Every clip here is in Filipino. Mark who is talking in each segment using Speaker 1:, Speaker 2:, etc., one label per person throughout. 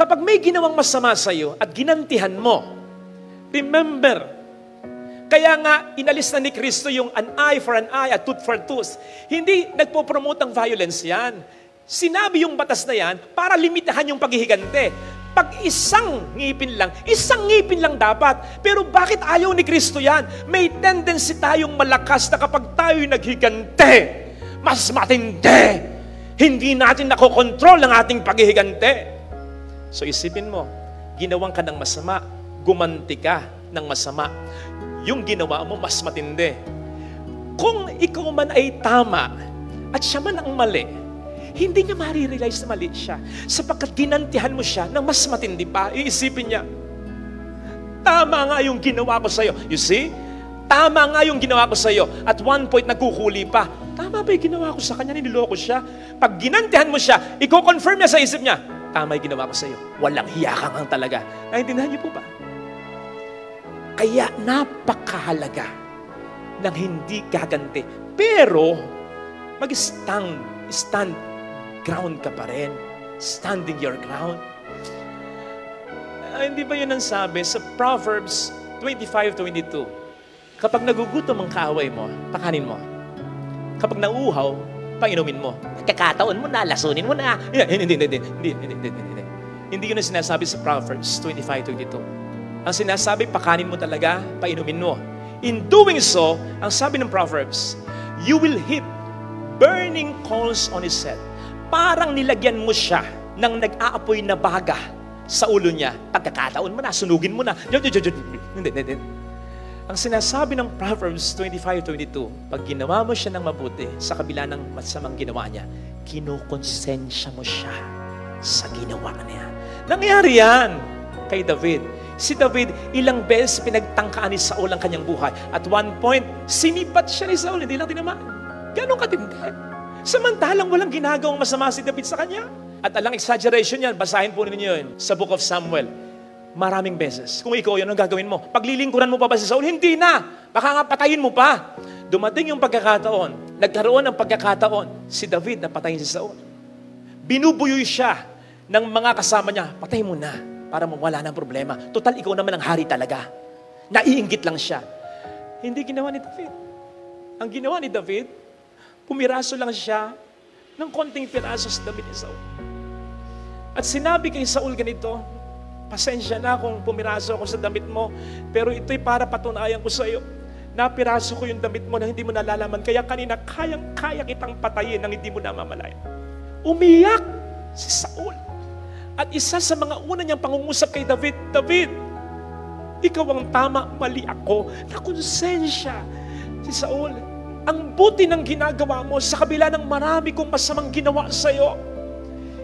Speaker 1: Kapag may ginawang masama sa'yo at ginantihan mo, remember, kaya nga inalis na ni Kristo yung an eye for an eye, a tooth for a tooth. Hindi nagpo-promote ng violence yan. Sinabi yung batas na yan para limitahan yung paghihigante. Pag isang ngipin lang dapat. Pero bakit ayaw ni Kristo yan? May tendency tayong malakas na kapag tayo'y naghigante, mas matindi. Hindi natin nakokontrol ang ating paghihigante. So isipin mo, ginawang ka ng masama, gumanti ka ng masama. Yung ginawa mo mas matindi. Kung ikaw man ay tama at siya man ang mali, hindi niya marirealize na mali siya. Sapagkat ginantihan mo siya ng mas matindi pa, iisipin niya, tama nga yung ginawa ko sa'yo. You see? Tama nga yung ginawa ko sa'yo. At one point, nagkuhuli pa. Tama ba yung ginawa ko sa kanya? Niloko siya. Pag ginantihan mo siya, i-confirm niya sa isip niya, tama yung ginawa ko sa'yo. Walang hiyakang ang talaga. Naintindihan niyo po ba? Kaya napakahalaga ng hindi gaganti. Pero, stand ground ka pa rin. Standing your ground. Hindi ba yun ang sabi sa Proverbs 25:22? Kapag nagugutom ang kaaway mo, pakanin mo. Kapag nauuhaw, painumin mo. Kakataon mo na, lasunin mo na. Hindi. Hindi yun ang sinasabi sa Proverbs 25:22. Ang sinasabi, pakanin mo talaga, painumin mo. In doing so, ang sabi ng Proverbs, you will heap burning coals on his head. Parang nilagyan mo siya ng nag-aapoy na baga sa ulo niya. Pagkakataon mo na, sunugin mo na. Hindi. Ang sinasabi ng Proverbs 25:22, pag ginawa mo siya ng mabuti sa kabila ng masamang ginawa niya, kinukonsensya mo siya sa ginawa niya. Nangyari yan kay David. Si David, ilang beses pinagtangkaan ni Saul ang kanyang buhay. At one point, sinipat siya ni Saul, hindi lang tinamaan. Ganon katindi. Samantalang walang ginagawang masama si David sa kanya. At alang exaggeration yan, basahin po ninyo yun sa Book of Samuel. Maraming beses. Kung ikaw yun, anong gagawin mo? Paglilingkuran mo pa ba si Saul? Hindi na. Baka nga patayin mo pa. Dumating yung pagkakataon. Nagkaroon ng pagkakataon. Si David na patayin si Saul. Binubuyoy siya ng mga kasama niya. Patay mo na para mawala ng problema. Total, ikaw naman ang hari talaga. Naiinggit lang siya. Hindi ginawa ni David. Ang ginawa ni David, pumiraso lang siya ng konting piraso sa damit ni Saul. At sinabi kay Saul ganito, pasensya na kung pumiraso ako sa damit mo, pero ito'y para patunayan ko sa iyo. Napiraso ko yung damit mo na hindi mo nalalaman, kaya kanina kayang-kaya kitang patayin nang hindi mo namamalayan. Umiyak si Saul. At isa sa mga una niyang pangungusap kay David, David, ikaw ang tama, mali ako. Nakonsensya si Saul. Ang buti ng ginagawa mo sa kabila ng marami kong masamang ginawa sa iyo.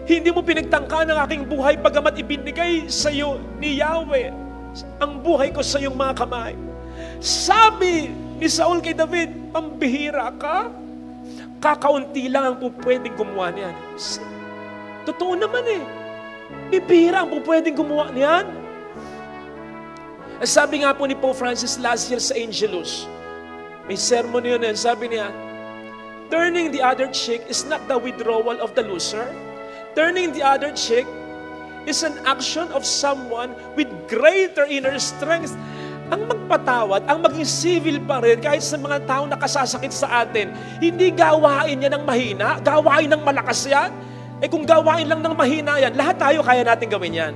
Speaker 1: Hindi mo pinagtangka ng aking buhay bagamat ibinigay sa iyo ni Yahweh ang buhay ko sa iyong mga kamay. Sabi ni Saul kay David, pambihira ka? Kakaunti lang ang pupwedeng gumawa niyan. Totoo naman eh. Bibihira ang pupwedeng gumawa niyan. Sabi nga po ni Pope Francis last year sa Angelus, may sermon yun eh, sabi niya, turning the other cheek is not the withdrawal of the loser. Turning the other cheek is an action of someone with greater inner strength. Ang magpatawad, ang maging civil pa rin kahit sa mga tao na kasasakit sa atin, hindi gawain niya ng mahina, gawain ng malakas yan. Eh kung gawain lang ng mahina yan, lahat tayo kaya natin gawin yan.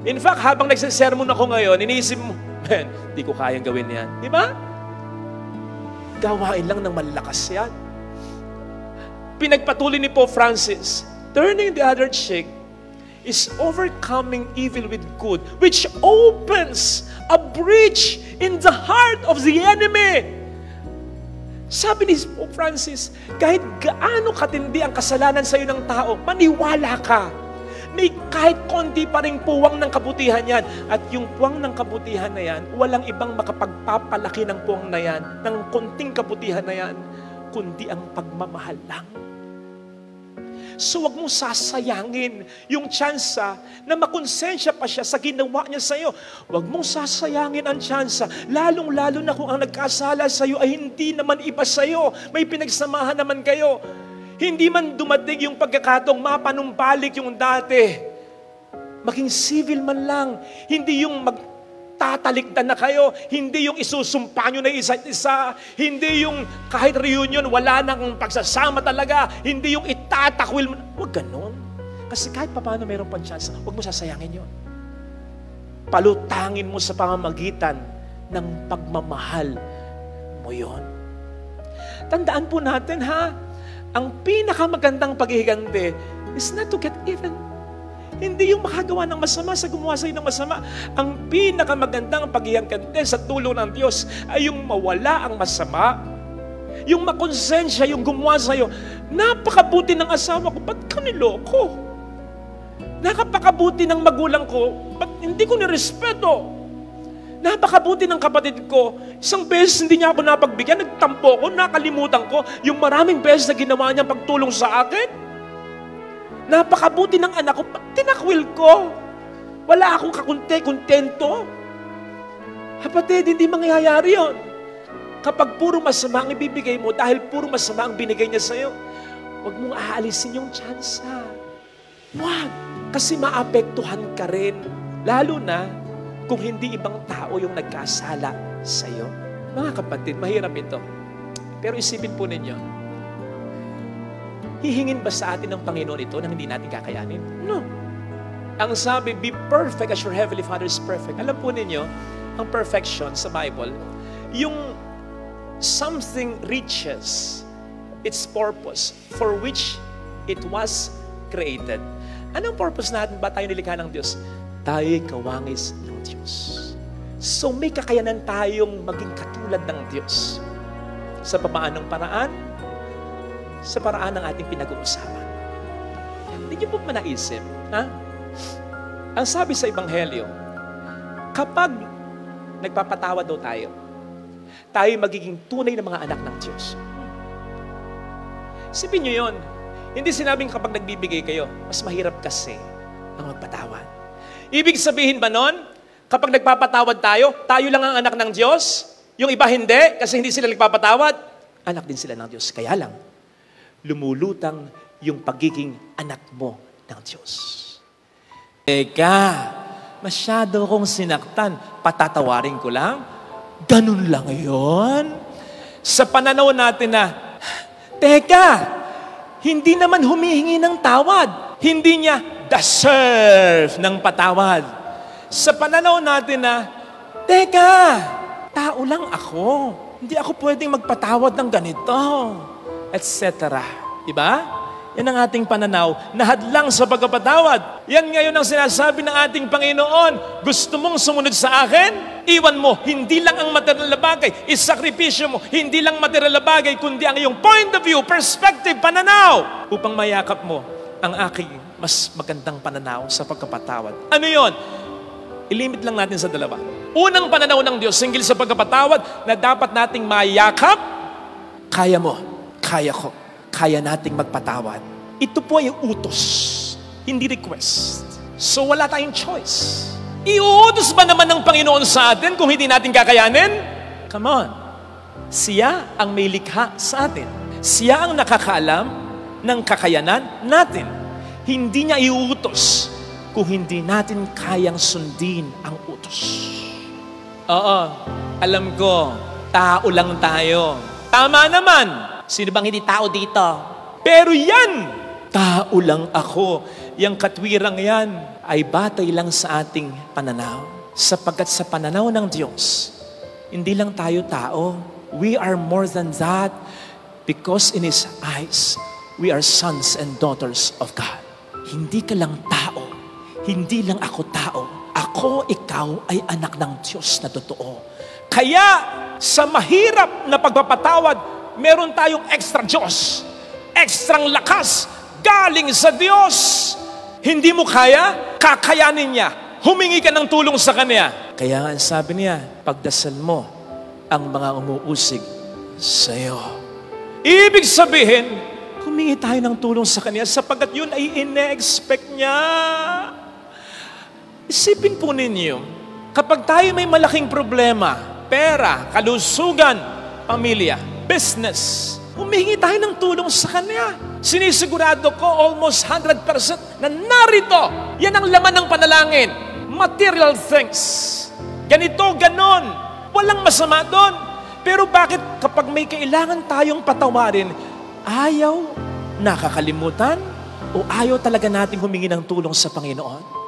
Speaker 1: In fact, habang nagsisermon ako ngayon, iniisip mo, hindi ko kayang gawin yan. Di ba? Gawain lang ng malakas yan. Pinagpatuloy ni Pope Francis, turning the other cheek is overcoming evil with good, which opens a breach in the heart of the enemy. Sabi ni Pope Francis, kahit gaano katindi ang kasalanan sa iyo ng tao, maniwala ka. May kahit konti pa ring puwang ng kabutihan yan. At yung puwang ng kabutihan na yan, walang ibang makapagpapalaki ng puwang na yan, ng konting kabutihan na yan, kundi ang pagmamahal lang. So wag mong sasayangin yung tsansa na makonsensya pa siya sa ginawa niya sa iyo. Wag mong sasayangin ang tsansa, lalong-lalo na kung ang nagkasala sa iyo ay hindi naman iba sa iyo. May pinagsamahan naman kayo. Hindi man dumating yung pagkakataong mapanumbalik yung dati. Maging civil man lang. Hindi yung magtatalikdan na kayo. Hindi yung isusumpa nyo na isa't isa. Hindi yung kahit reunion, wala nang pagsasama talaga. Hindi yung itatakwil mo. Huwag ganon. Kasi kahit paano mayroon pang chance, huwag mo sasayangin yun. Palutangin mo sa pamamagitan ng pagmamahal mo yun. Tandaan po natin ang pinakamagandang paghihiganti is not to get even. Hindi yung makagawa ng masama sa gumawa sa'yo ng masama. Ang pinakamagandang paghihiganti sa tulong ng Diyos ay yung mawala ang masama. Yung makonsensya, yung gumawa sa'yo. Napakabuti ng asawa ko, ba't ka niloko? Napakabuti ng magulang ko, ba't hindi ko nirespeto? Napakabuti ng kapatid ko, isang beses hindi niya ako napagbigyan, nagtampo ko, nakalimutan ko yung maraming beses na ginawa niyang pagtulong sa akin. Napakabuti ng anak ko, ba't tinakwil ko? Wala akong kontento. Kapatid, hindi mangyayari yun. Kapag puro masama ang ibibigay mo, dahil puro masama ang binigay niya sa'yo, huwag mong aalisin yung tsansa. Huwag. Kasi maapektuhan ka rin. Lalo na kung hindi ibang tao yung nagkasala sa'yo. Mga kapatid, mahirap ito. Pero isipin po ninyo, hihingin ba sa atin ng Panginoon ito nang hindi natin kakayanin? No. Ang sabi, be perfect as your Heavenly Father is perfect. Alam po ninyo, ang perfection sa Bible, yung something reaches its purpose for which it was created. Anong purpose natin ba tayo nilikha ng Diyos? Tayo'y kawangis ng Diyos. So may kakayanan tayong maging katulad ng Diyos. Sa paanong paraan? Sa paraan ng ating pinag-uusapan. Hindi niyo po manaisip, Ang sabi sa Ebanghelyo, kapag nagpapatawad daw tayo magiging tunay na mga anak ng Diyos. Isipin niyo yun. Hindi sinabing kapag nagbibigay kayo, mas mahirap kasi ang magpatawad. Ibig sabihin ba nun, kapag nagpapatawad tayo lang ang anak ng Diyos, yung iba hindi, kasi hindi sila nagpapatawad, anak din sila ng Diyos. Kaya lang, lumulutang yung pagiging anak mo ng Diyos. Teka, masyado kong sinaktan, patatawarin ko lang? Ganun lang yun? Sa pananaw natin na, teka, hindi naman humihingi ng tawad. Hindi niya deserve ng patawad. Sa pananaw natin na, teka, tao lang ako. Hindi ako pwedeng magpatawad ng ganito. Etc. Diba? Yan ang ating pananaw na hadlang sa pagpapatawad. Yan ngayon ang sinasabi ng ating Panginoon. Gusto mong sumunod sa akin? Iwan mo, hindi lang ang material na bagay. Isakripisyo mo, hindi lang material na bagay, kundi ang iyong point of view, perspective, pananaw, upang mayakap mo ang aking mas magandang pananaw sa pagpapatawad. Ano yon? Ilimit lang natin sa dalawa. Unang pananaw ng Diyos, hinggil sa pagpapatawad, na dapat nating mayakap, kaya mo, kaya ko. Kaya nating magpatawad. Ito po ay utos, hindi request. So wala tayong choice. Iuutos ba naman ng Panginoon sa atin kung hindi natin kakayanin? Come on. Siya ang may likha sa atin. Siya ang nakakaalam ng kakayanan natin. Hindi niya iuutos kung hindi natin kayang sundin ang utos. Oo, alam ko, tao lang tayo. Tama naman. Sino bang hindi tao dito? Pero yan, tao lang ako. Yang katwirang yan ay batay lang sa ating pananaw. Sapagkat sa pananaw ng Diyos, hindi lang tayo tao. We are more than that because in His eyes, we are sons and daughters of God. Hindi ka lang tao. Hindi lang ako tao. Ako, ikaw ay anak ng Diyos na totoo. Kaya, sa mahirap na pagpapatawad, meron tayong extra Diyos, extrang lakas, galing sa Diyos. Hindi mo kaya, kakayanin niya. Humingi ka ng tulong sa Kanya. Kaya nga sabi niya, pagdasal mo ang mga umuusig sa iyo. Ibig sabihin, humingi tayo ng tulong sa Kanya sapagkat yun ay ine-expect niya. Isipin po ninyo, kapag tayo may malaking problema, pera, kalusugan, pamilya, business, humingi tayo ng tulong sa Kanya. Sinisigurado ko almost 100% na narito. Yan ang laman ng panalangin. Material things. Ganito, ganon. Walang masama doon. Pero bakit kapag may kailangan tayong patawarin, ayaw nakakalimutan o ayaw talaga nating humingi ng tulong sa Panginoon?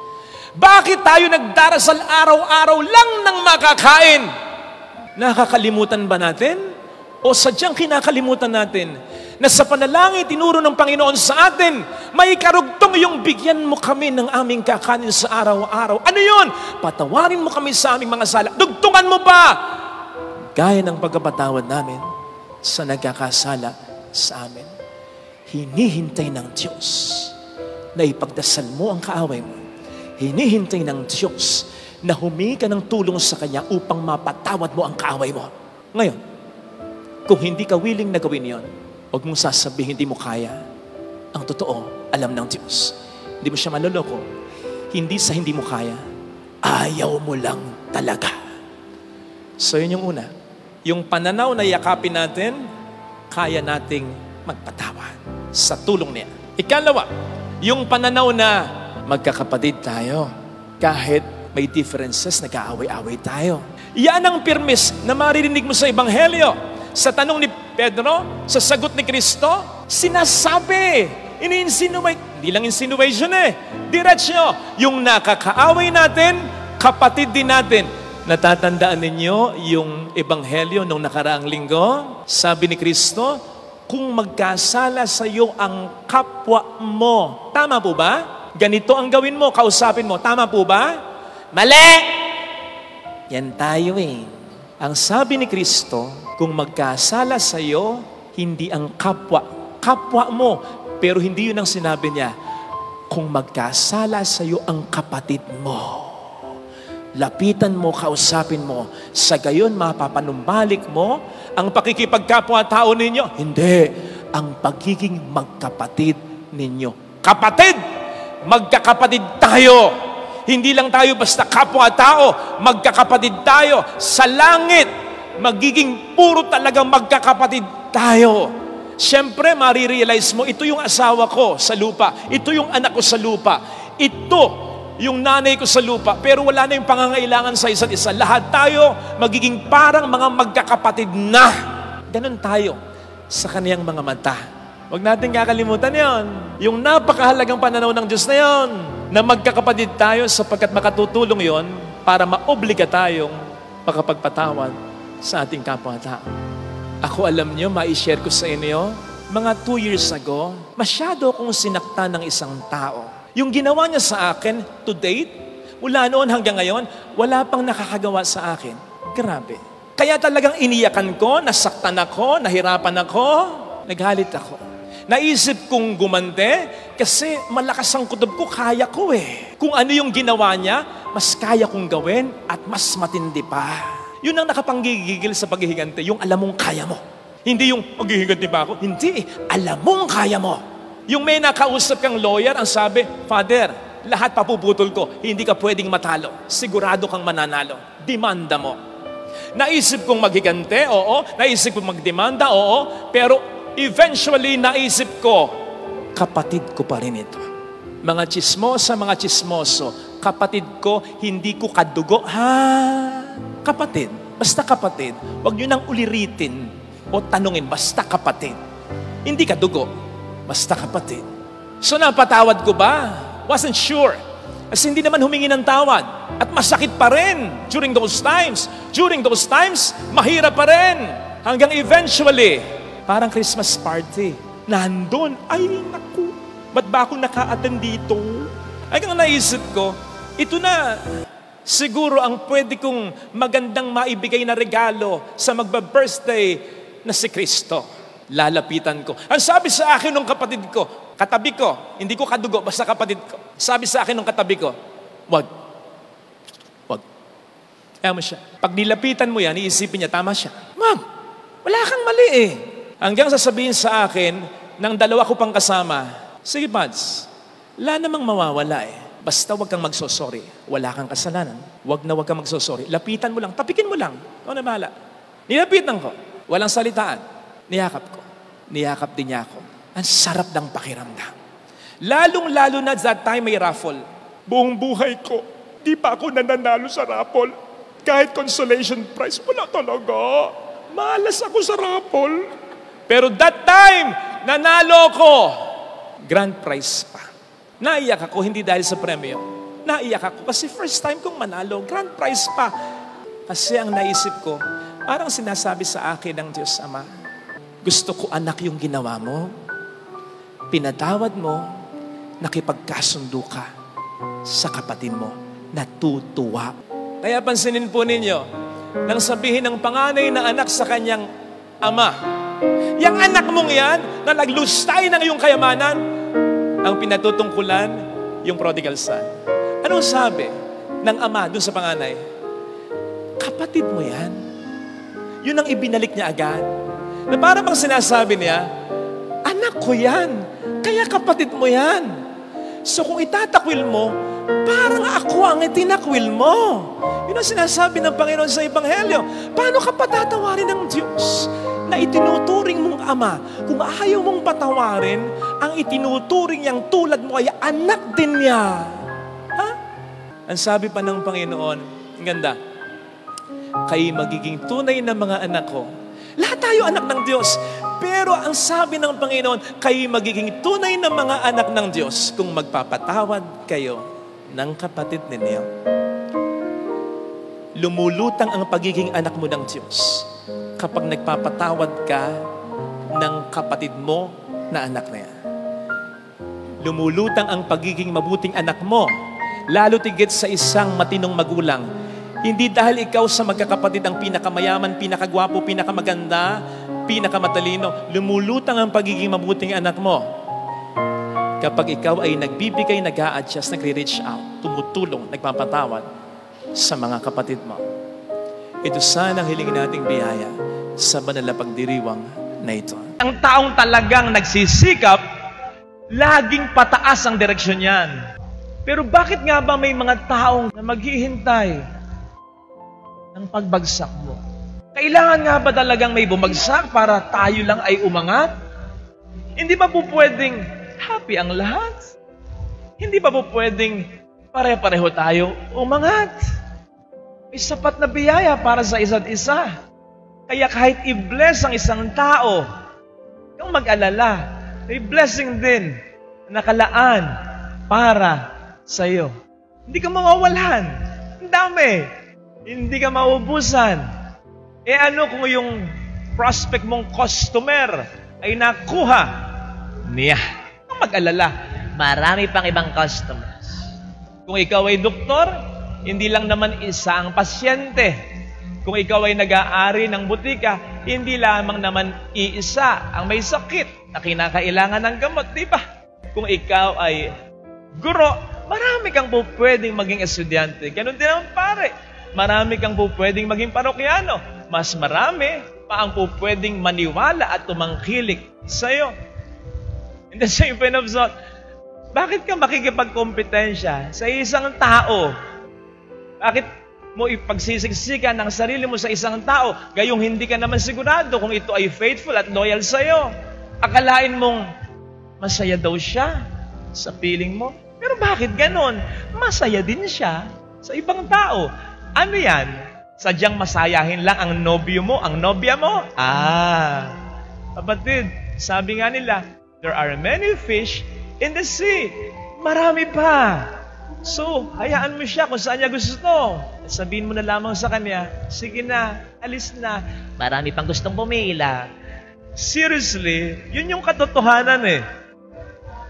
Speaker 1: Bakit tayo nagdarasal araw-araw lang ng makakain? Nakakalimutan ba natin? O sadyang kinakalimutan natin na sa panalangin tinuro ng Panginoon sa atin, may karugtong yung bigyan mo kami ng aming kakanin sa araw-araw. Ano yun? Patawarin mo kami sa aming mga sala. Dugtungan mo pa! Gaya ng pagkapatawad namin sa nagkakasala sa amin. Hinihintay ng Diyos na ipagdasal mo ang kaaway mo. Hinihintay ng Diyos na humingi ka ng tulong sa Kanya upang mapatawad mo ang kaaway mo. Ngayon, kung hindi ka willing na gawin yon, huwag mong sasabihin hindi mo kaya. Ang totoo, alam ng Diyos. Hindi mo siya maloloko. Hindi sa hindi mo kaya, ayaw mo lang talaga. So yun yung una. Yung pananaw na yakapin natin, kaya nating magpatawad sa tulong niya. Ikalawa, yung pananaw na magkakapatid tayo. Kahit may differences, nag-aaway-aaway tayo. Yan ang pirmis na maririnig mo sa Ebanghelyo. Sa tanong ni Pedro, sa sagot ni Kristo, sinasabi, ini-insinuate. Hindi lang insinuation diretsyo. Yung nakakaaway natin, kapatid din natin. Natatandaan ninyo yung Ebanghelyo nung nakaraang linggo? Sabi ni Kristo, kung magkasala sa iyo ang kapwa mo, tama po ba? Ganito ang gawin mo, kausapin mo, tama po ba? Mali! Yan tayo Ang sabi ni Kristo, kung magkasala sa iyo, hindi ang kapwa mo, pero hindi yun ang sinabi niya, kung magkasala sa iyo ang kapatid mo. Lapitan mo, kausapin mo. Sa gayon, mapapanumbalik mo ang pakikipagkapwa-tao ninyo. Hindi. Ang pagiging magkapatid ninyo. Kapatid! Magkakapatid tayo. Hindi lang tayo basta kapwa-tao. Magkakapatid tayo. Sa langit, magiging puro talagang magkakapatid tayo. Siyempre, marirealize mo, ito yung asawa ko sa lupa. Ito yung anak ko sa lupa. Ito yung nanay ko sa lupa, pero wala na yung pangangailangan sa isa't isa. Lahat tayo magiging parang mga magkakapatid na. Ganun tayo sa kaniyang mga mata. Huwag natin kakalimutan yon. Yung napakahalagang pananaw ng Diyos na yon, na magkakapatid tayo sapagkat makatutulong yon para maobliga tayong makapagpatawad sa ating kapwa-tao. Ako, alam nyo, ma-share ko sa inyo, mga 2 years ago, masyado akong sinaktan ng isang tao. Yung ginawa niya sa akin, to date, mula noon hanggang ngayon, wala pang nakakagawa sa akin. Grabe. Kaya talagang iniyakan ko, nasaktan ako, nahirapan ako, naghalit ako. Naisip kong gumante, kasi malakas ang kutob ko, kaya ko Kung ano yung ginawa niya, mas kaya kong gawin at mas matindi pa. Yun ang nakapanggigigil sa paghihigante, yung alam mong kaya mo. Hindi yung, maghihiganti ba ako? Hindi, alam mong kaya mo. Yung may nakausap kang lawyer, ang sabi, Father, lahat papuputol ko, hindi ka pwedeng matalo. Sigurado kang mananalo. Demanda mo. Naisip kong maghigante, oo. Naisip kong magdemanda, oo. Pero eventually, naisip ko, kapatid ko pa rin ito. Mga chismoso, kapatid ko, hindi ko kadugo. Kapatid, basta kapatid. Huwag nyo nang uliritin o tanungin, basta kapatid. Hindi kadugo. Basta kapatid. So napatawad ko ba? Wasn't sure. Kasi hindi naman humingi ng tawad. At masakit pa rin during those times. During those times, mahirap pa rin. Hanggang eventually, parang Christmas party. Nandun, ay naku, ba't ba ako naka-attend dito? Hanggang naisip ko, ito na, siguro ang pwede kong magandang maibigay na regalo sa magba-birthday na si Kristo. Lalapitan ko. Ang sabi sa akin ng kapatid ko, katabi ko, hindi ko kadugo, basta kapatid ko. Sabi sa akin ng katabi ko, wag. Kaya mo siya. Pag nilapitan mo yan, iisipin niya, tama siya. Ma'am, wala kang mali Hanggang sasabihin sa akin, ng dalawa ko pang kasama, sige Pads, wala namang mawawala Basta wag kang magsosorry. Wala kang kasalanan. Wag kang magsosorry. Lapitan mo lang, tapikin mo lang. Ikaw na bahala. Nilapitan ko. Walang salitaan. Niyakap ko. Niyakap din niya ako. Ang sarap ng pakiramdam. Lalong-lalo na that time may raffle. Buong buhay ko, di pa ako nananalo sa raffle. Kahit consolation prize, wala talaga. Malas ako sa raffle. Pero that time, nanalo ko. Grand prize pa. Naiyak ako, hindi dahil sa premyo. Naiyak ako kasi first time kong manalo, grand prize pa. Kasi ang naisip ko, parang sinasabi sa akin ng Diyos Ama, gusto ko anak yung ginawa mo, pinatawad mo, nakipagkasundo ka sa kapatid mo, natutuwa. Kaya pansinin po ninyo, nang sabihin ng panganay na anak sa kanyang ama, yung anak mong yan, na naglustay ng iyong kayamanan, ang pinatutungkulan, yung prodigal son. Anong sabi ng ama dun sa panganay? Kapatid mo yan. Yun ang ibinalik niya agad. Na parang bang sinasabi niya, anak ko yan, kaya kapatid mo yan. So kung itatakwil mo, parang ako ang itinakwil mo. Yun ang sinasabi ng Panginoon sa Ebanghelyo. Paano ka patatawarin ng Diyos na itinuturing mong ama? Kung ayaw mong patawarin, ang itinuturing niyang tulad mo ay anak din niya. Ha? Ang sabi pa ng Panginoon, ang ganda, kayo magiging tunay na mga anak ko. Lahat tayo anak ng Diyos. Pero ang sabi ng Panginoon, kayo magiging tunay na mga anak ng Diyos kung magpapatawad kayo ng kapatid ninyo. Lumulutang ang pagiging anak mo ng Diyos kapag nagpapatawad ka ng kapatid mo na anak na yan. Lumulutang ang pagiging mabuting anak mo, lalo tigit sa isang matinong magulang. Hindi dahil ikaw sa magkakapatid ang pinakamayaman, pinakagwapo, pinakamaganda, pinakamatalino. Lumulutang ang pagiging mabuting anak mo kapag ikaw ay nagbibigay, nag-a-adjust, nagre-reach out, tumutulong, nagpapatawad sa mga kapatid mo. Ito sana ang hilingin nating biyaya sa banal na pagdiriwang na ito. Ang taong talagang nagsisikap, laging pataas ang direksyon niyan. Pero bakit nga ba may mga taong na maghihintay ng pagbagsak mo? Kailangan nga ba talagang may bumagsak para tayo lang ay umangat? Hindi ba po pwedeng happy ang lahat? Hindi ba po pwedeng pare-pareho tayo umangat? May sapat na biyaya para sa isa't isa. Kaya kahit i-bless ang isang tao, kung mag-alala, may blessing din na nakalaan para sa iyo. Hindi ka mawawalan. Ang dami. Hindi ka maubusan. Eh ano kung yung prospect mong customer ay nakuha niya? Kung mag-alala, marami pang ibang customers. Kung ikaw ay doktor, hindi lang naman isa ang pasyente. Kung ikaw ay nag-aari ng butika, hindi lamang naman iisa ang may sakit na kinakailangan ng gamot, di ba? Kung ikaw ay guro, marami kang po pwedeng maging estudyante. Ganun din naman pare. Marami kang po pwedeng maging parokyano. Mas marami pa ang po pwedeng maniwala at tumangkilik sa'yo. In the same vein of thought, bakit ka makikipagkompetensya sa isang tao? Bakit mo ipagsisiksikan ng sarili mo sa isang tao, gayong hindi ka naman sigurado kung ito ay faithful at loyal sa'yo? Akalain mong masaya daw siya sa piling mo. Pero bakit ganon? Masaya din siya sa ibang tao. Ano yan? Sadyang masayahin lang ang nobyo mo, ang nobya mo? Kapatid, sabi nga nila, there are many fish in the sea. Marami pa. So, hayaan mo siya kung saan niya gusto. Sabihin mo na lamang sa kanya, sige na, alis na. Marami pang gustong pumila. Seriously, yun yung katotohanan eh.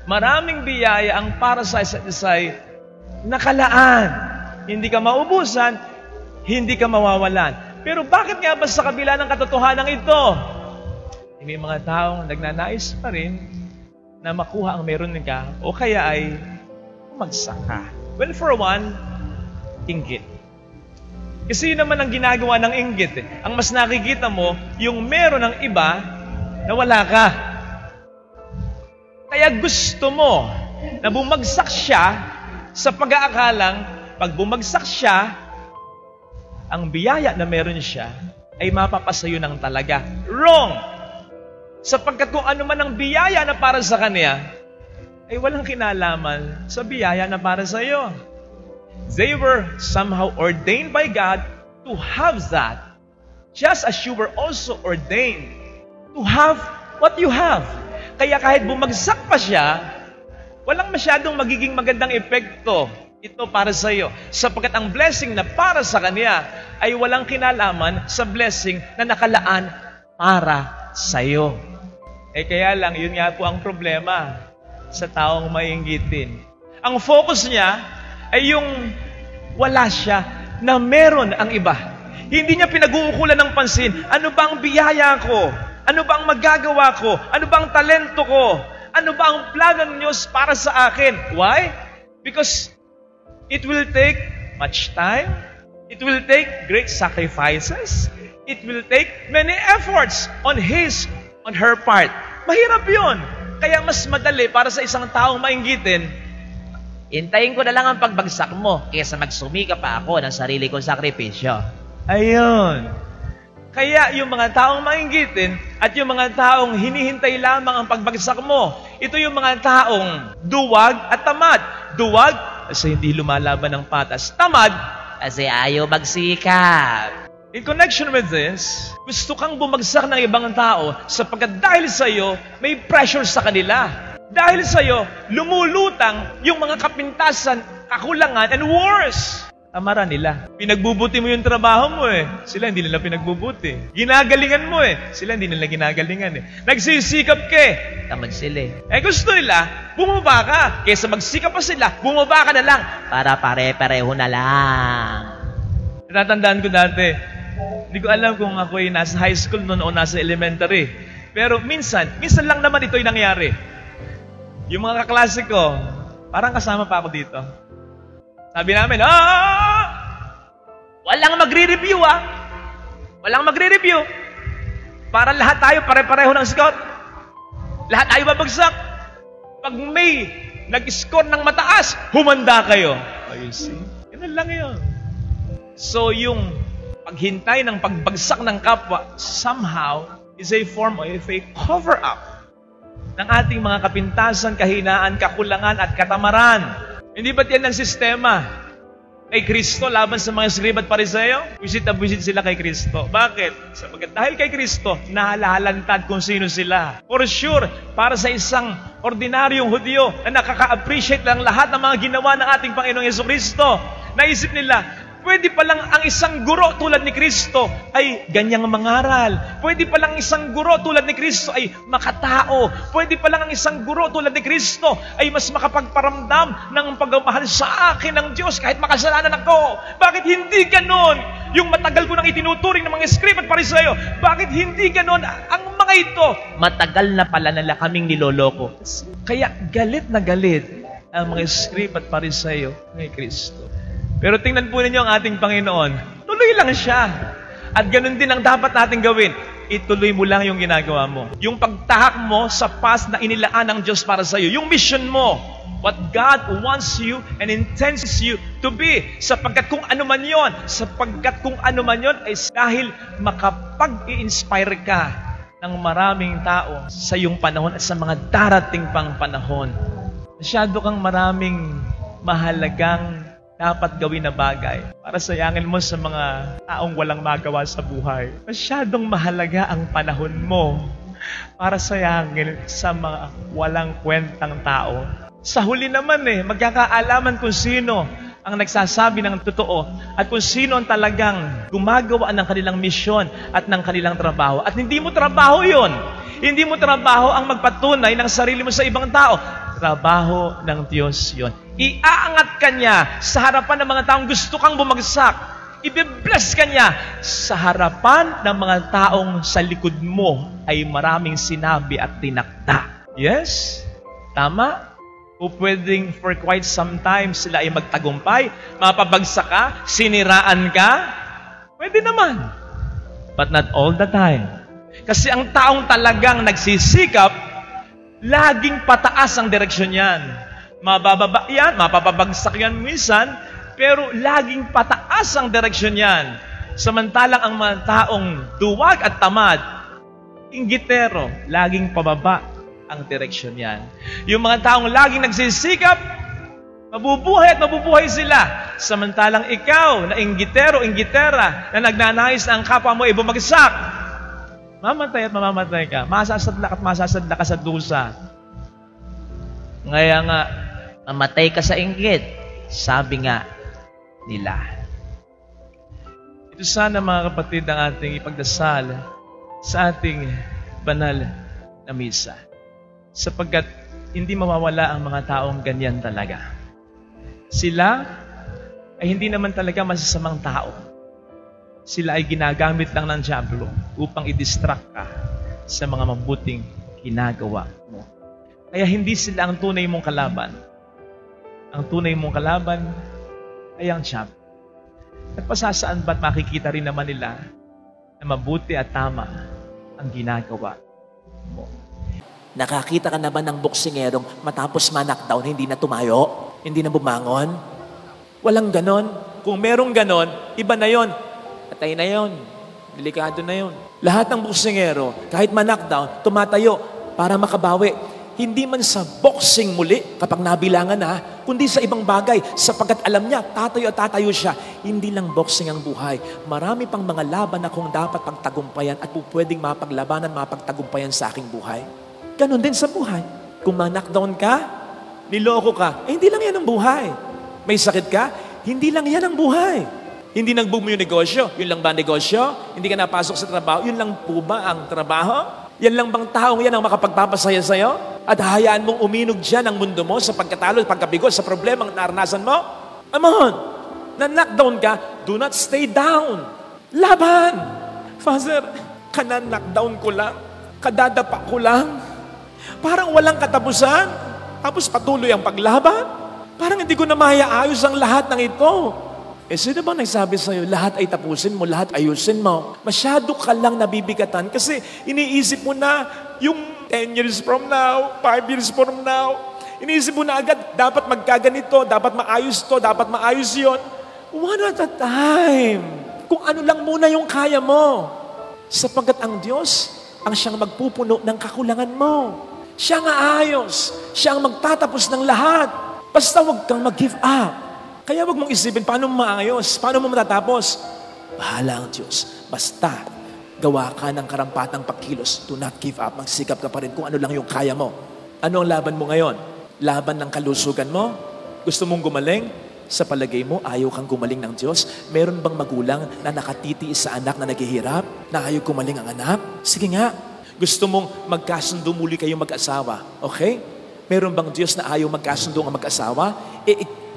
Speaker 1: Maraming biyaya ang para sa isa't isa'y nakalaan. Hindi ka maubusan, hindi ka mawawalan. Pero bakit nga ba sa kabila ng katotohanan ito, may mga taong nagnanais pa rin na makuha ang meron ka o kaya ay magsaka? Well, for one, inggit. Kasi yun naman ang ginagawa ng inggit eh. Ang mas nakikita mo, yung meron ng iba na wala ka. Kaya gusto mo na bumagsak siya sa pag-aakalang pag bumagsak siya, ang biyaya na meron siya ay mapapasayo ng talaga. Wrong!
Speaker 2: Sapagkat kung ano man ang biyaya na para sa kanya, ay walang kinalaman sa biyaya na para sa iyo. They were somehow ordained by God to have that, just as you were also ordained to have what you have. Kaya kahit bumagsak pa siya, walang masyadong magiging magandang epekto ito para sa iyo. Sapagkat ang blessing na para sa kanya ay walang kinalaman sa blessing na nakalaan para sa iyo. Kaya lang, yun nga po ang problema sa taong mainggitin. Ang focus niya ay yung wala siya na meron ang iba. Hindi niya pinag-uukulan ng pansin, ano ba ang biyaya ko? Ano ba ang magagawa ko? Ano ba ang talento ko? Ano ba ang plano ng Diyos para sa akin? Why? Because it will take much time. It will take great sacrifices. It will take many efforts on her part. Mahirap yun. Kaya mas madali para sa isang taong mainggitin, hintayin ko na lang ang pagbagsak mo kaysa magsumika pa ako ng sarili kong sakripisyo. Ayun. Kaya yung mga taong mainggitin at yung mga taong hinihintay lamang ang pagbagsak mo, ito yung mga taong duwag at tamad. Duwag kasi hindi lumalaban ng patas. Tamad kasi ayaw magsikap. In connection with this, gusto kang bumagsak ng ibang tao sapagkat dahil sa iyo, may pressure sa kanila. Dahil sa iyo, lumulutang yung mga kapintasan, kakulangan, and worse. Amara nila. Pinagbubuti mo yung trabaho mo eh. Sila hindi nila pinagbubuti. Ginagalingan mo eh. Sila hindi nila ginagalingan eh. Nagsisikap ka eh. Tamad sila eh. Gusto nila, bumaba ka. Kesa magsikap pa sila, bumaba ka na lang. Para pare-pareho na lang. Natatandaan ko dati, hindi ko alam kung ako ay nasa high school noon o nasa elementary. Pero minsan lang naman ito yung nangyari. Yung mga kaklase ko, parang kasama pa ako dito. Sabi namin, walang magre-review Walang magre-review. Para lahat tayo pare-pareho ng scout. Lahat tayo babagsak. Pag may nag-score ng mataas, humanda kayo. Oh, you see? Ganun lang yun. So yung paghintay ng pagbagsak ng kapwa, somehow, is a form of a cover-up ng ating mga kapintasan, kahinaan, kakulangan, at katamaran. Hindi ba't yan ang sistema kay Kristo laban sa mga Skriba at Pariseo? Buwisit na buwisit sila kay Kristo. Bakit? Sapagkat dahil kay Kristo, nahalalantad kung sino sila. For sure, para sa isang ordinaryong Hudyo na nakaka-appreciate lang lahat ng mga ginawa ng ating Panginoong Jesucristo, naisip nila, pwede palang ang isang guro tulad ni Kristo ay ganyang mangaral. Pwede palang isang guro tulad ni Kristo ay makatao. Pwede palang ang isang guro tulad ni Kristo ay mas makapagparamdam ng pagmamahal sa akin ng Diyos kahit makasalanan ako. Bakit hindi ganon? Yung matagal ko nang itinuturing ng mga Skriba at Pariseo, bakit hindi ganon ang mga ito? Matagal na pala nila kaming niloloko. Kaya galit na galit ang mga Skriba at Pariseo kay Kristo. Pero tingnan po ninyo ang ating Panginoon. Tuloy lang siya. At ganun din ang dapat natin gawin. Ituloy mo lang yung ginagawa mo. Yung pagtahak mo sa path na inilaan ng Diyos para sa iyo. Yung mission mo. What God wants you and intends you to be. Sapagkat kung ano man yon, ay dahil makapag-i-inspire ka ng maraming tao sa iyong panahon at sa mga darating pang panahon. Masyado kang maraming mahalagang dapat gawin na bagay para sayangin mo sa mga taong walang magawa sa buhay. Masyadong mahalaga ang panahon mo para sayangin sa mga walang kwentang tao. Sa huli naman magkakaalaman kung sino ang nagsasabi ng totoo at kung sino ang talagang gumagawa ng kanilang misyon at ng kanilang trabaho. At hindi mo trabaho yon. Hindi mo trabaho ang magpatunay ng sarili mo sa ibang tao. Trabaho ng Diyos yon. Iaangat ka niya sa harapan ng mga taong gusto kang bumagsak. Ibe-bless ka niya sa harapan ng mga taong sa likod mo ay maraming sinabi at tinakda. Yes? Tama? O pwedeng for quite some time sila ay magtagumpay, mapabagsak ka, siniraan ka? Pwede naman. But not all the time. Kasi ang taong talagang nagsisikap, laging pataas ang direksyon yan. Mabababa yan, mapapabagsak yan minsan, pero laging pataas ang direksyon yan. Samantalang ang mga taong duwag at tamad, inggitero, laging pababa ang direksyon yan. Yung mga taong laging nagsisikap, mabubuhay at mabubuhay sila. Samantalang ikaw na inggitero, inggitera, na nagnanais na ang kapwa mo ay bumagsak, mamatay at mamamatay ka. Masasadla at masasadla ka sa dusa. Ngaya nga, mamatay ka sa inggit. Sabi nga nila. Ito sana mga kapatid ang ating ipagdasal sa ating banal na misa. Sapagkat hindi mawawala ang mga taong ganyan talaga. Sila ay hindi naman talaga masasamang tao. Sila ay ginagamit lang ng dyablo upang i-distract ka sa mga mabuting ginagawa mo. Kaya hindi sila ang tunay mong kalaban. Ang tunay mong kalaban ay ang dyablo. At pasasaan ba't makikita rin naman nila na mabuti at tama ang ginagawa mo?
Speaker 1: Nakakita ka na ba ng boksingerong matapos ma-knockdown, hindi na tumayo? Hindi na bumangon? Walang ganon. Kung merong ganon, iba na yon. Patay na yon. Delikado na yon. Lahat ng boksingero, kahit ma-knockdown, tumatayo para makabawi. Hindi man sa boxing muli, kapag nabilangan na, kundi sa ibang bagay, sapagkat alam niya, tatayo at tatayo siya. Hindi lang boxing ang buhay. Marami pang mga laban akong dapat pagtagumpayan at pwedeng mapaglabanan, mapagtagumpayan sa aking buhay. Ganon din sa buhay. Kung ma-knockdown ka, niloko ka, hindi lang yan ang buhay. May sakit ka, hindi lang yan ang buhay. Hindi nag-boom yung negosyo, yun lang ba ang negosyo? Hindi ka napasok sa trabaho, yun lang po ba ang trabaho? Yan lang bang taong yan ang makapagpapasaya sa'yo? At hayaan mong uminog dyan ang mundo mo sa pagkatalo, pagkabigo, sa problemang naranasan mo? Come on! Na-knockdown ka, do not stay down. Laban! Father, kana-knockdown ko lang, kadadapa ko lang. Parang walang katapusan. Tapos patuloy ang paglaban. Parang hindi ko na mayaayos ang lahat ng ito. Sino bang nagsabi sa'yo, lahat ay tapusin mo, lahat ayusin mo? Masyado ka lang nabibigatan kasi iniisip mo na yung 10 years from now, 5 years from now, iniisip mo na agad, dapat magkaganito, dapat maayos to, dapat maayos yon. One at a time. Kung ano lang muna yung kaya mo. Sapagkat ang Diyos, ang siyang magpupuno ng kakulangan mo. Siya ang aayos. Siya ang magtatapos ng lahat. Basta huwag kang mag-give up. Kaya huwag mong isipin, paano mo maayos? Paano mo matatapos? Bahala ang Diyos. Basta, gawa ka ng karampatang pagkilos. Do not give up. Magsikap ka pa rin kung ano lang yung kaya mo. Ano ang laban mo ngayon? Laban ng kalusugan mo? Gusto mong gumaling? Sa palagay mo, ayaw kang gumaling ng Diyos? Meron bang magulang na nakatitiis sa anak na naghihirap? Na ayaw gumaling ang anak? Sige nga. Gusto mong magkasundo muli kayong mag-asawa? Okay? Meron bang Diyos na ayaw magkasundo ang mag-asawa?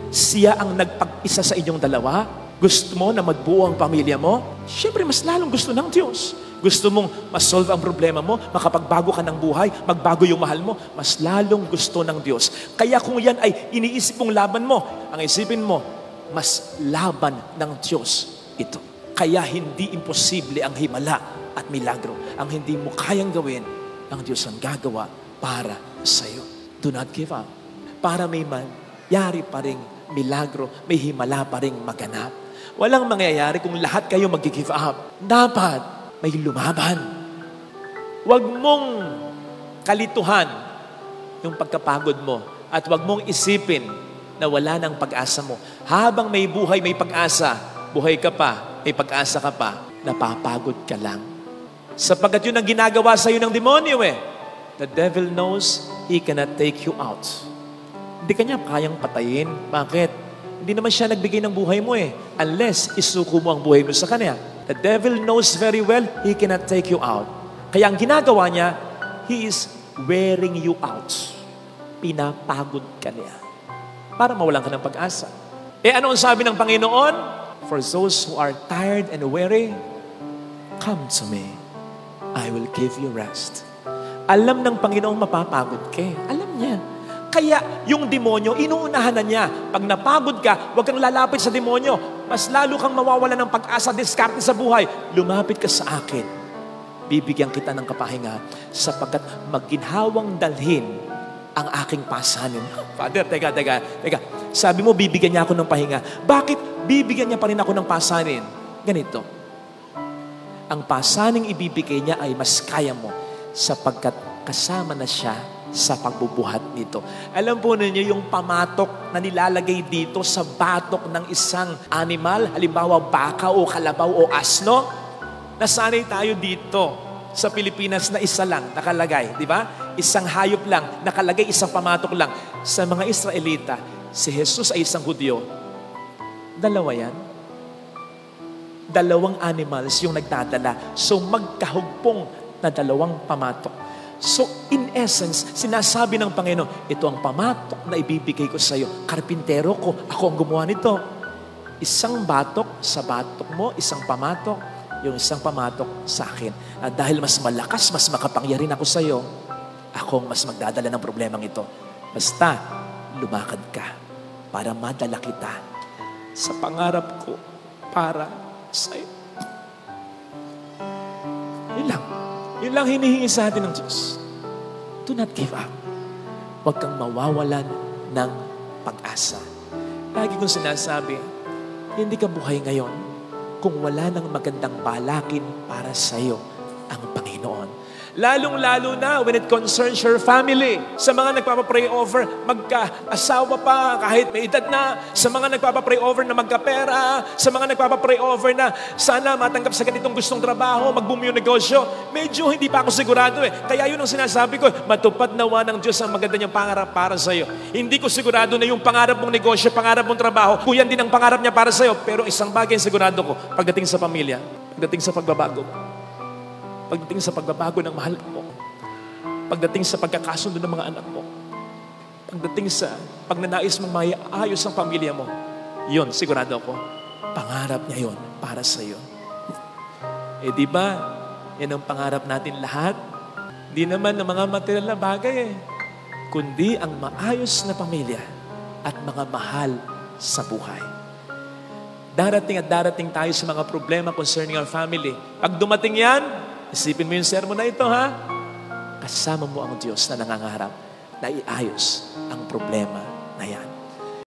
Speaker 1: Siya ang nagpag-isa sa inyong dalawa? Gusto mo na magbuo ang pamilya mo? Siyempre, mas lalong gusto ng Diyos. Gusto mong masolve ang problema mo, makapagbago ka ng buhay, magbago yung mahal mo, mas lalong gusto ng Diyos. Kaya kung yan ay iniisip mong laban mo, ang isipin mo, mas laban ng Diyos ito. Kaya hindi imposible ang himala at milagro. Ang hindi mo kayang gawin, ang Diyos ang gagawa para sa iyo. Do not give up. Para may mangyari pa ring milagro, may himala pa ring maganap. Walang mangyayari kung lahat kayo mag-give up. Dapat may lumaban. Huwag mong kalituhan yung pagkapagod mo at huwag mong isipin na wala ng pag-asa mo. Habang may buhay, may pag-asa, buhay ka pa, may pag-asa ka pa, napapagod ka lang. Sapagkat yun ang ginagawa sa'yo ng demonyo eh. The devil knows he cannot take you out. Hindi kanya kayang patayin. Bakit? Hindi naman siya nagbigay ng buhay mo eh. Unless isuko mo ang buhay mo sa kanya. The devil knows very well he cannot take you out. Kaya ang ginagawa niya, he is wearing you out. Pinapagod ka niya. Para mawalan ka ng pag-asa. Ano ang sabi ng Panginoon? For those who are tired and weary, come to me. I will give you rest. Alam ng Panginoon mapapagod ka. Alam niya. Kaya yung demonyo, inuunahan na niya. Pag napagod ka, huwag kang lalapit sa demonyo. Mas lalo kang mawawala ng pag-asa, diskarte sa buhay. Lumapit ka sa akin. Bibigyan kita ng kapahinga sapagkat maginhawang dalhin ang aking pasanin. Father, teka. Sabi mo, bibigyan niya ako ng pahinga. Bakit bibigyan niya pa rin ako ng pasanin? Ganito. ang pasaning ibibigay niya ay mas kaya mo sapagkat kasama na siya sa pagbubuhat nito. Alam po ninyo yung pamatok na nilalagay dito sa batok ng isang animal, halimbawa baka o kalabaw o asno, nasanay tayo dito sa Pilipinas na isa lang nakalagay, di ba? Isang hayop lang, nakalagay isang pamatok lang. Sa mga Israelita, si Jesus ay isang Hudyo. Dalawa yan. Dalawang animals yung nagdadala. So magkahugpong na dalawang pamatok. So in essence, sinasabi ng Panginoon, ito ang pamatok na ibibigay ko sa iyo. Karpintero ko, ako ang gumawa nito. Isang batok sa batok mo, isang pamatok, yung isang pamatok sa akin. At dahil mas malakas, mas makapangyarihan ako sa iyo, ako ang mas magdadala ng problemang ito. Basta, lumakad ka para madala kita sa pangarap ko para sa iyo. Yun lang. Yun lang hinihingi sa atin ng Diyos. Do not give up. Huwag kang mawawalan ng pag-asa. Lagi kong sinasabi, hindi ka buhay ngayon kung wala nang magandang balakin para sa iyo ang Panginoon. Lalong-lalo na when it concerns your family. Sa mga nagpapapray over, magka-asawa pa kahit may edad na. Sa mga nagpapapray over na magkapera. Sa mga nagpapapray over na sana matanggap sa ganitong gustong trabaho, mag-boom yung negosyo. Medyo hindi pa ako sigurado eh. Kaya yun ang sinasabi ko, matupad nawa ng Diyos ang maganda niyang pangarap para sa iyo. Hindi ko sigurado na yung pangarap mong negosyo, pangarap mong trabaho, kung yan din ang pangarap niya para sa iyo. Pero isang bagay sigurado ko, pagdating sa pamilya, pagdating sa pagbabago, pagdating sa pagbabago ng mahal mo, pagdating sa pagkakasundo ng mga anak mo, pagdating sa pagnanais mong maiayos ang pamilya mo, yun, sigurado ako, pangarap niya yun para sa iyo. Eh di ba, yan ang pangarap natin lahat. Di naman ng mga material na bagay kundi ang maayos na pamilya at mga mahal sa buhay. Darating at darating tayo sa mga problema concerning our family. Pag dumating yan, isipin mo yung sermon na ito, ha? Kasama mo ang Diyos na nangangarap na iayos ang problema na yan.